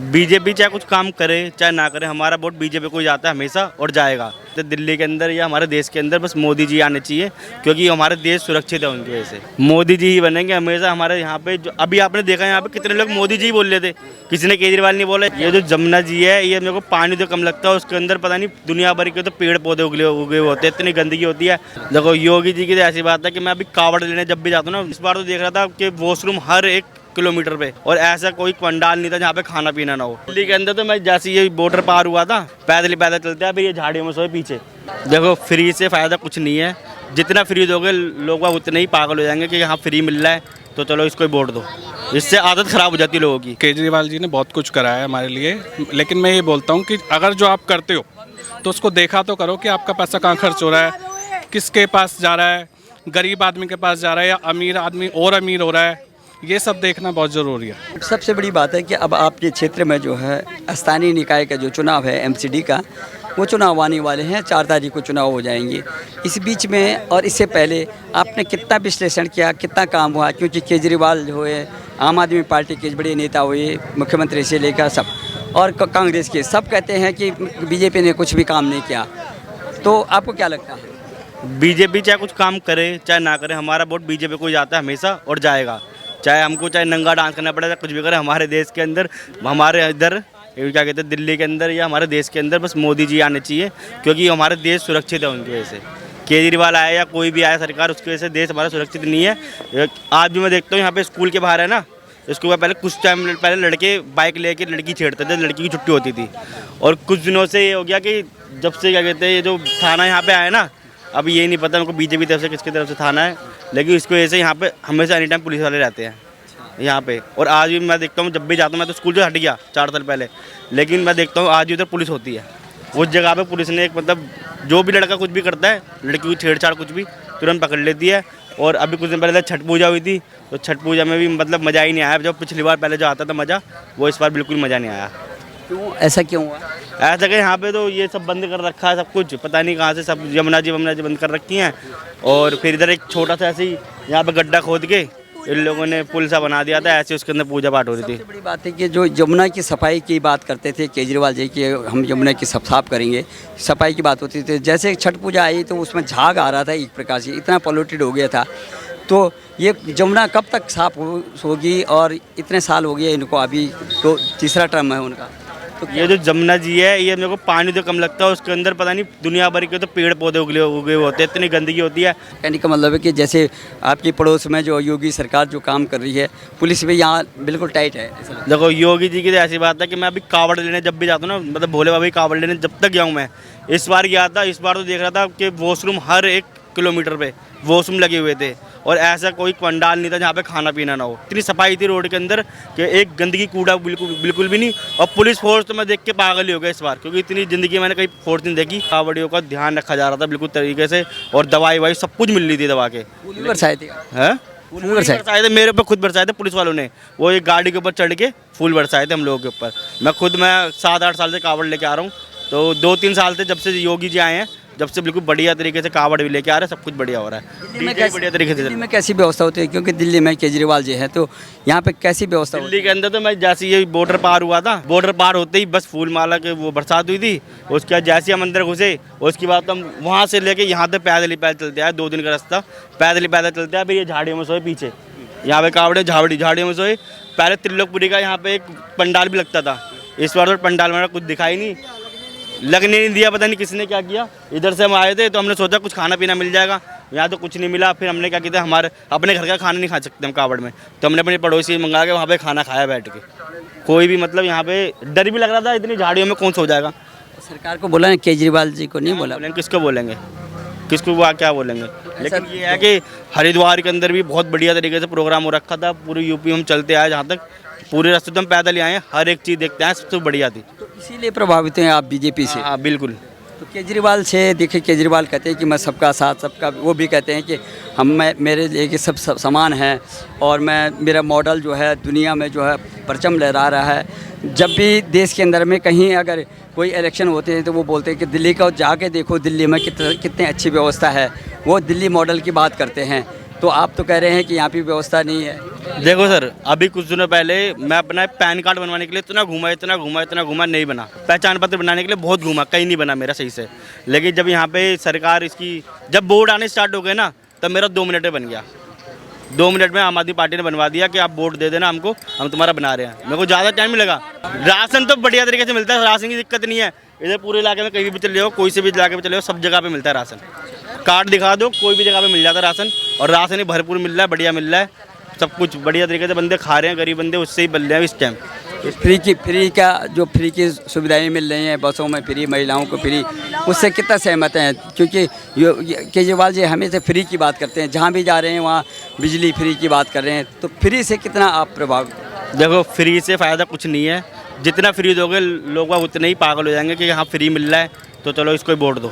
BJP चाहे कुछ काम करे चाहे ना करे, हमारा वोट बीजेपी को ही जाता है हमेशा और जाएगा। तो दिल्ली के अंदर या हमारे देश के अंदर बस मोदी जी आने चाहिए, क्योंकि हमारे देश सुरक्षित है उनकी वजह से। मोदी जी ही बनेंगे हमेशा हमारे यहाँ पे। जो अभी आपने देखा यहाँ पे कितने लोग मोदी जी बोल रहे थे, किसी ने केजरीवाल नहीं बोला। ये जो जमुना जी है, ये मेरे को पानी तो कम लगता है, उसके अंदर पता नहीं दुनिया भर के तो पेड़ पौधे उगे होते हैं, इतनी गंदगी होती है। देखो योगी जी की तो ऐसी बात है कि मैं अभी कावड़ लेने जब भी जाता हूँ ना, इस बार तो देख रहा था कि वॉशरूम हर 1 किलोमीटर पे, और ऐसा कोई पंडाल नहीं था जहाँ पे खाना पीना ना हो। दिल्ली के अंदर तो मैं जैसे ये बॉर्डर पार हुआ था, पैदल चलते हैं, फिर ये झाड़ियों में सोए पीछे। देखो फ्री से फ़ायदा कुछ नहीं है, जितना फ्री दोगे लोग उतने ही पागल हो जाएंगे कि यहाँ फ्री मिल रहा है तो चलो इसको ही वोट दो। इससे आदत ख़राब हो जाती है लोगों की। केजरीवाल जी ने बहुत कुछ करा है हमारे लिए, लेकिन मैं ये बोलता हूँ कि अगर जो आप करते हो तो उसको देखा तो करो कि आपका पैसा कहाँ खर्च हो रहा है, किसके पास जा रहा है, गरीब आदमी के पास जा रहा है या अमीर आदमी और अमीर हो रहा है, ये सब देखना बहुत ज़रूरी है। सबसे बड़ी बात है कि अब आपके क्षेत्र में जो है स्थानीय निकाय का जो चुनाव है एमसीडी का, वो चुनाव आने वाले हैं। 4 तारीख को चुनाव हो जाएंगे। इस बीच में और इससे पहले आपने कितना विश्लेषण किया, कितना काम हुआ? क्योंकि केजरीवाल जो है आम आदमी पार्टी के बड़े नेता हुए, मुख्यमंत्री से लेकर सब, और कांग्रेस के सब कहते हैं कि बीजेपी ने कुछ भी काम नहीं किया। तो आपको क्या लगता है? बीजेपी चाहे कुछ काम करे चाहे ना करे, हमारा वोट बीजेपी को ही जाता है हमेशा और जाएगा। चाहे हमको चाहे नंगा डांस करना पड़े, चाहे कुछ भी करे, हमारे देश के अंदर, हमारे इधर क्या कहते हैं दिल्ली के अंदर या हमारे देश के अंदर बस मोदी जी आने चाहिए, क्योंकि हमारे देश सुरक्षित है उनकी वजह से। केजरीवाल आया या कोई भी आया सरकार, उसकी वजह से देश हमारा सुरक्षित नहीं है। आज भी मैं देखता हूँ यहाँ पे स्कूल के बाहर है ना, स्कूल में पहले कुछ टाइम पहले लड़के बाइक लेके लड़की छेड़ते थे, लड़की की छुट्टी होती थी। और कुछ दिनों से ये हो गया कि जब से क्या कहते हैं ये जो थाना यहाँ पे आया ना, अब ये नहीं पता उनको बीजेपी तरफ से किसकी तरफ से थाना है, लेकिन इसकी वजह से यहाँ पे हमेशा एनी टाइम पुलिस वाले रहते हैं यहाँ पे। और आज भी मैं देखता हूँ, जब भी जाता हूँ, मैं तो स्कूल से हट गया 4 साल पहले, लेकिन मैं देखता हूँ आज भी उधर पुलिस होती है। उस जगह पे पुलिस ने एक मतलब जो भी लड़का कुछ भी करता है, लड़की की छेड़छाड़ कुछ भी, तुरंत पकड़ लेती है। और अभी कुछ दिन पहले छठ पूजा हुई थी, तो छठ पूजा में भी मतलब मज़ा ही नहीं आया। जब पिछली बार पहले जो आता था मज़ा, वो इस बार बिल्कुल मज़ा नहीं आया। क्यों, ऐसा क्यों हुआ? ऐसा कि यहाँ पे तो ये सब बंद कर रखा है, सब कुछ पता नहीं कहाँ से, सब यमुना जी बंद कर रखी हैं। और फिर इधर एक छोटा सा ऐसे ही यहाँ पे गड्ढा खोद के इन लोगों ने पुल सा बना दिया था, ऐसे उसके अंदर पूजा पाठ हो रही थी। सबसे बड़ी बात है कि जो यमुना की सफाई की बात करते थे केजरीवाल जी कि हम यमुना की साफ करेंगे, सफाई की बात होती थी। जैसे छठ पूजा आई तो उसमें झाग आ रहा था एक प्रकार से, इतना पोल्यूटेड हो गया था। तो ये यमुना कब तक साफ होगी? और इतने साल हो गए इनको, अभी तो तीसरा टर्म है उनका। तो ये जो जमुना जी है, ये मेरे को पानी तो कम लगता है, उसके अंदर पता नहीं दुनिया भर के तो पेड़ पौधे उगे होते हैं, इतनी गंदगी होती है। कहने का मतलब है कि जैसे आपकी पड़ोस में जो योगी सरकार जो काम कर रही है, पुलिस भी यहाँ बिल्कुल टाइट है। देखो योगी जी की तो ऐसी बात है कि मैं अभी कावड़ लेने जब भी जाता हूँ ना, मतलब भोले बाबा की कावड़ लेने जब तक गया हूँ मैं, इस बार गया था, इस बार तो देख रहा था कि वॉशरूम हर 1 किलोमीटर पे वॉशरूम लगे हुए थे, और ऐसा कोई पंडाल नहीं था जहाँ पे खाना पीना ना हो। इतनी सफाई थी रोड के अंदर कि एक गंदगी कूड़ा बिल्कुल भी नहीं। और पुलिस फोर्स तो मैं देख के पागल ही हो गया इस बार, क्योंकि इतनी ज़िंदगी मैंने कहीं फोर्स नहीं देखी। कावड़ियों का ध्यान रखा जा रहा था बिल्कुल तरीके से, और दवाई ववाई सब कुछ मिल रही थी दवा के। बरसाए थे बरसाए थे, मेरे ऊपर खुद बरसाए थे पुलिस वालों ने। वो एक गाड़ी के ऊपर चढ़ के फूल बरसाए थे हम लोगों के ऊपर। मैं 7-8 साल से कावड़ लेके आ रहा हूँ, तो 2-3 साल से जब से योगी जी आए हैं, जब से बिल्कुल बढ़िया तरीके से कावड़ भी लेके आ रहे हैं, सब कुछ बढ़िया हो रहा है। दिल्ली में बढ़िया तरीके से। दिल्ली में कैसी व्यवस्था होती है? क्योंकि दिल्ली में केजरीवाल जी हैं, तो यहाँ पे कैसी व्यवस्था होती है? दिल्ली के अंदर तो मैं जैसे ये बॉर्डर पार हुआ था, बॉर्डर पार होते ही बस फूल माला के वो बरसात हुई थी। उसके बाद जैसे हम अंदर घुसे, उसके बाद हम वहाँ से लेके यहाँ तक पैदल चलते आए। 2 दिन का रास्ता पैदल चलते आए। फिर ये झाड़ियों में सोए पीछे, यहाँ पे कावड़े झाड़ियों में सोए। पहले त्रिलोकपुरी का यहाँ पे एक पंडाल भी लगता था, इस बार तो पंडाल में कुछ दिखाई नहीं, लगने नहीं दिया, पता नहीं किसने क्या किया। इधर से हम आए थे तो हमने सोचा कुछ खाना पीना मिल जाएगा, यहाँ तो कुछ नहीं मिला। फिर हमने क्या किया, हमारे अपने घर का खाना नहीं खा सकते हम कावड़ में, तो हमने अपने पड़ोसी मंगा के वहाँ पे खाना खाया बैठ के। कोई भी मतलब यहाँ पे डर भी लग रहा था, इतनी झाड़ियों में कौन सो जाएगा। सरकार को बोला, केजरीवाल जी को नहीं बोला? किसको बोलेंगे, किसको वो क्या बोलेंगे। लेकिन ये है कि हरिद्वार के अंदर भी बहुत बढ़िया तरीके से प्रोग्राम हो रखा था। पूरी यूपी हम चलते आए, जहाँ तक पूरे रास्ते तो हम पैदल ही आए, हर एक चीज़ देखते हैं, सबसे बढ़िया थी। तो इसीलिए प्रभावित हैं आप बीजेपी से? हाँ बिल्कुल। तो केजरीवाल से देखिए, केजरीवाल कहते हैं कि मैं सबका साथ सबका, वो भी कहते हैं कि मेरे लिए कि सब समान है, और मेरा मॉडल जो है दुनिया में जो है परचम लहरा रहा है। जब भी देश के अंदर में कहीं अगर कोई इलेक्शन होते हैं तो वो बोलते हैं कि दिल्ली का जाके देखो, दिल्ली में कितनी अच्छी व्यवस्था है। वो दिल्ली मॉडल की बात करते हैं। तो आप तो कह रहे हैं कि यहाँ पे व्यवस्था नहीं है। देखो सर, अभी कुछ दिनों पहले मैं अपना पैन कार्ड बनवाने के लिए इतना घूमा नहीं बना। पहचान पत्र बनाने के लिए बहुत घूमा, कहीं नहीं बना मेरा सही से। लेकिन जब यहाँ पे सरकार इसकी जब बोर्ड आने स्टार्ट हो गए ना, तब मेरा 2 मिनट में बन गया। 2 मिनट में आम आदमी पार्टी ने बनवा दिया कि आप वोट दे देना हमको, हम तुम्हारा बना रहे हैं। मेरे को ज़्यादा टाइम नहीं लगा। राशन तो बढ़िया तरीके से मिलता है, राशन की दिक्कत नहीं है। इधर पूरे इलाके में कहीं भी चले जाओ, कोई से भी इलाके में चले जाओ, सब जगह पे मिलता है राशन। कार्ड दिखा दो, कोई भी जगह पे मिल जाता है राशन, और राशन ही भरपूर मिल रहा है, बढ़िया मिल रहा है। सब कुछ बढ़िया तरीके से बंदे खा रहे हैं, गरीब बंदे उससे ही बल रहे हैं इस टाइम। फ्री की सुविधाएं मिल रही हैं, बसों में फ्री, महिलाओं को फ्री, उससे कितना सहमत हैं? क्योंकि केजरीवाल जी हमेशा फ्री की बात करते हैं, जहाँ भी जा रहे हैं वहाँ बिजली फ्री की बात कर रहे हैं, तो फ्री से कितना आप प्रभावित? देखो, फ्री से फ़ायदा कुछ नहीं है। जितना फ्री दोगे लोग उतने ही पागल हो जाएंगे कि हाँ फ्री मिल रहा है तो चलो इसको ही वोट दो।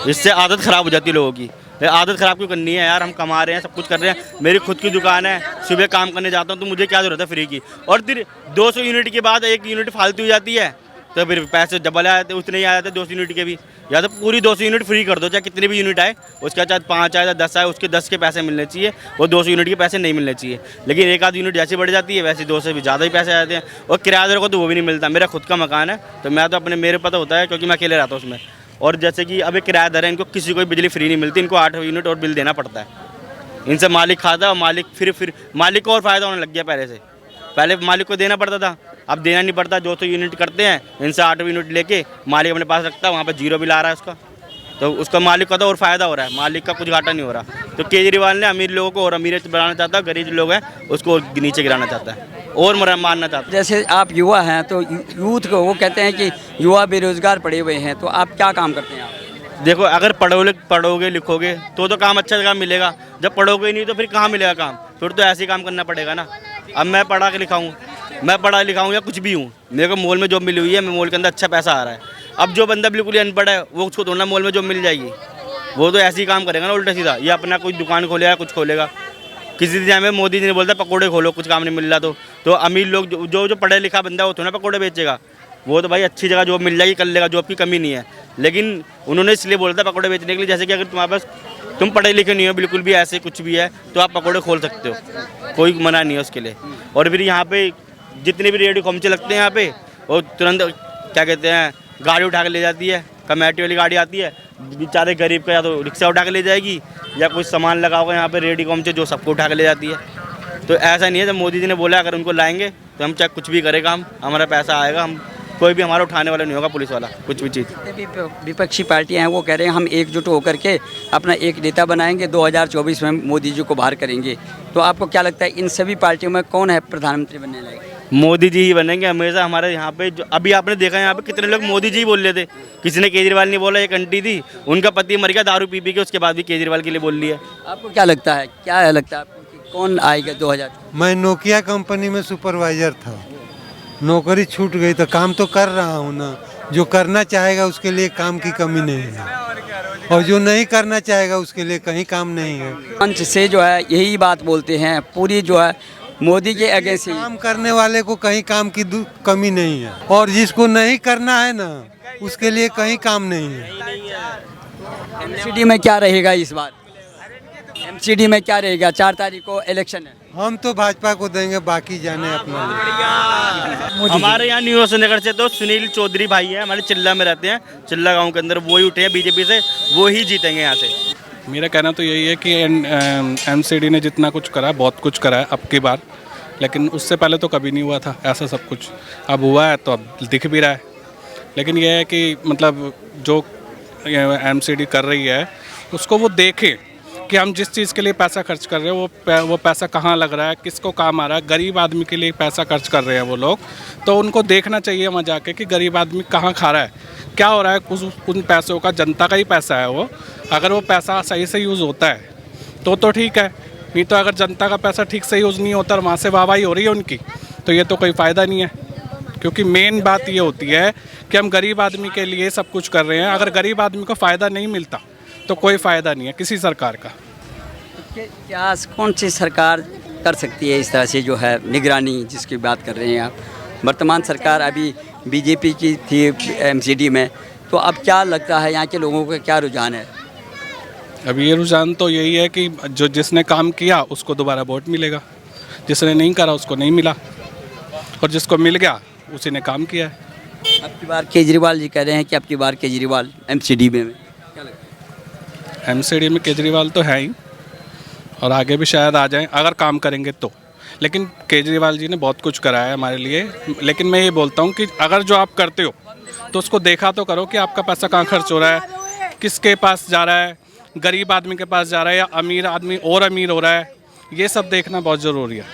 इससे आदत ख़राब हो जाती है लोगों की। आदत ख़राब क्यों करनी है यार? हम कमा रहे हैं, सब कुछ कर रहे हैं। मेरी खुद की दुकान है, सुबह काम करने जाता हूँ, तो मुझे क्या ज़रूरत है फ्री की? और फिर 200 यूनिट के बाद 1 यूनिट फालतू हो जाती है, तो फिर पैसे डबल आ जाते, उतने ही आ जाते 200 यूनिट के भी। या तो पूरी 200 यूनिट फ्री कर दो, चाहे कितने भी यूनिट आए, उसका चाहे 5 आए या 10 आए, उसके 10 के पैसे मिलने चाहिए, वो 200 यूनिट के पैसे नहीं मिलने चाहिए। लेकिन एक आध यूनिट जैसे बढ़ जाती है वैसे 2 से भी ज़्यादा ही पैसे आ जाते हैं। और किराएदार को तो वो भी नहीं मिलता। मेरा खुद का मकान है, तो मैं तो अपने मेरे पता होता है, क्योंकि मैं अकेले रहता हूँ उसमें। और जैसे कि अभी किराएदार है, इनको किसी को बिजली फ्री नहीं मिलती, इनको 8 यूनिट और बिल देना पड़ता है। इनसे मालिक खाता है, और मालिक फिर मालिक को और फ़ायदा होने लग गया। पहले मालिक को देना पड़ता था, अब देना नहीं पड़ता। 200 यूनिट करते हैं, इनसे 8 यूनिट लेके मालिक अपने पास रखता है, वहाँ पर 0 बिल आ रहा है उसका, तो उसका मालिक का तो और फ़ायदा हो रहा है, मालिक का कुछ घाटा नहीं हो रहा। तो केजरीवाल ने अमीर लोगों को और अमीर बनाना चाहता है, गरीब लोग हैं उसको नीचे गिराना चाहता है और मारना चाहता है। जैसे आप युवा हैं, तो यूथ को वो कहते हैं कि युवा बेरोजगार पड़े हुए हैं, तो आप क्या काम करते हैं? आप देखो, अगर पढ़ोगे लिखोगे तो काम अच्छा जगह मिलेगा। जब पढ़ोगे ही नहीं तो फिर कहाँ मिलेगा काम? फिर तो ऐसे ही काम करना पड़ेगा ना। अब मैं पढ़ा लिखा हूँ या कुछ भी हूँ, मेरे को मॉल में जॉब मिली हुई है, मैं मॉल के अंदर अच्छा पैसा आ रहा है। अब जो बंदा बिल्कुल ही अनपढ़ है, वो उसको थोड़ा मॉल में जॉब मिल जाएगी? वो तो ऐसे ही काम करेगा ना उल्टा सीधा, या अपना कोई दुकान खोलेगा, कुछ खोलेगा। किसी टाइम में मोदी जी ने बोलता पकौड़े खोलो, कुछ काम नहीं मिल रहा तो अमीर लोग जो पढ़ा लिखा बंदा है वो थोड़ा पकौड़े बेचेगा। वो तो भाई अच्छी जगह जॉब मिल जाएगी, कर लेगा, जॉब की कमी नहीं है। लेकिन उन्होंने इसलिए बोला था पकौड़े बेचने के लिए, जैसे कि अगर तुम्हारे पास तुम पढ़े लिखे नहीं हो बिल्कुल भी, ऐसे कुछ भी है, तो आप पकौड़े खोल सकते हो, कोई मना नहीं है उसके लिए। और फिर यहाँ पे जितने भी रेडियो खमचे लगते हैं यहाँ पे, वो तुरंत क्या कहते हैं, गाड़ी उठा के ले जाती है, कमेटी वाली गाड़ी आती है, बेचारे गरीब का या तो रिक्शा उठा के ले जाएगी, या कुछ सामान लगा होगा यहाँ पे रेडी खमचे जो सबको उठा के ले जाती है। तो ऐसा नहीं है, जब मोदी जी ने बोला अगर उनको लाएंगे तो हम चाहे कुछ भी करें काम, हमारा पैसा आएगा, हम कोई भी हमारा उठाने वाला नहीं होगा, पुलिस वाला कुछ भी चीज़। विपक्षी पार्टियां हैं वो कह रहे हैं हम एकजुट होकर के अपना एक नेता बनाएंगे, 2024 में मोदी जी को बाहर करेंगे। तो आपको क्या लगता है इन सभी पार्टियों में कौन है प्रधानमंत्री बनने लायक? मोदी जी ही बनेंगे हमेशा। हमारे यहाँ पे जो अभी आपने देखा यहाँ पे कितने लोग मोदी जी बोल रहे थे, किसी ने केजरीवाल नहीं बोला। एक आंटी थी, उनका पति मर गया दारू पी के, उसके बाद भी केजरीवाल के लिए बोल लिया। आपको क्या लगता है आपको कि कौन आएगा 2000? मैं नोकिया कंपनी में सुपरवाइजर था, नौकरी छूट गई तो काम तो कर रहा हूँ ना। जो करना चाहेगा उसके लिए काम की कमी नहीं है, और जो नहीं करना चाहेगा उसके लिए कहीं काम नहीं है। मंच से जो है यही बात बोलते हैं, पूरी जो है मोदी के अगेंस्ट ही। काम करने वाले को कहीं काम की कमी नहीं है, और जिसको नहीं करना है ना उसके लिए कहीं काम नहीं है। एमसीडी में क्या रहेगा इस बार? एमसीडी में क्या रहेगा? 4 तारीख को इलेक्शन है। हम तो भाजपा को देंगे, बाकी जाने अपना। हमारे यहाँ न्यू नगर से तो सुनील चौधरी भाई है, हमारे चिल्ला में रहते हैं, चिल्ला गांव के अंदर, वो ही उठे हैं बीजेपी से, वो ही जीतेंगे यहाँ से। मेरा कहना तो यही है कि एमसीडी ने जितना कुछ करा, बहुत कुछ करा है अब की बार, लेकिन उससे पहले तो कभी नहीं हुआ था ऐसा सब कुछ। अब हुआ है तो अब दिख भी रहा है। लेकिन यह है कि मतलब जो एमसीडी कर रही है उसको वो देखें कि हम जिस चीज़ के लिए पैसा खर्च कर रहे हैं वो पैसा कहाँ लग रहा है, किसको काम आ रहा है। गरीब आदमी के लिए पैसा खर्च कर रहे हैं वो लोग, तो उनको देखना चाहिए वहाँ जाके कि गरीब आदमी कहाँ खा रहा है, क्या हो रहा है। उन पैसों का, जनता का ही पैसा है वो, अगर वो पैसा सही से यूज़ होता है तो ठीक है, नहीं तो अगर जनता का पैसा ठीक से यूज़ नहीं होता और वहाँ से वाहवाही हो रही है उनकी, तो ये तो कोई फ़ायदा नहीं है। क्योंकि मेन बात ये होती है कि हम गरीब आदमी के लिए सब कुछ कर रहे हैं, अगर गरीब आदमी को फ़ायदा नहीं मिलता तो कोई फ़ायदा नहीं है किसी सरकार का। क्या कौन सी सरकार कर सकती है इस तरह से जो है निगरानी जिसकी बात कर रहे हैं आप? वर्तमान सरकार अभी बीजेपी की थी एमसीडी में, तो अब क्या लगता है यहाँ के लोगों का क्या रुझान है? अभी ये रुझान तो यही है कि जो जिसने काम किया उसको दोबारा वोट मिलेगा, जिसने नहीं करा उसको नहीं मिला, और जिसको मिल गया उसी ने काम किया है। अब की बार केजरीवाल जी कह रहे हैं कि अब की बार केजरीवाल एमसीडी में क्या लगता है? एमसीडी में केजरीवाल तो है ही, और आगे भी शायद आ जाएं अगर काम करेंगे तो। लेकिन केजरीवाल जी ने बहुत कुछ कराया है हमारे लिए, लेकिन मैं ये बोलता हूँ कि अगर जो आप करते हो तो उसको देखा तो करो कि आपका पैसा कहाँ खर्च हो रहा है, किसके पास जा रहा है, गरीब आदमी के पास जा रहा है या अमीर आदमी और अमीर हो रहा है, ये सब देखना बहुत ज़रूरी है।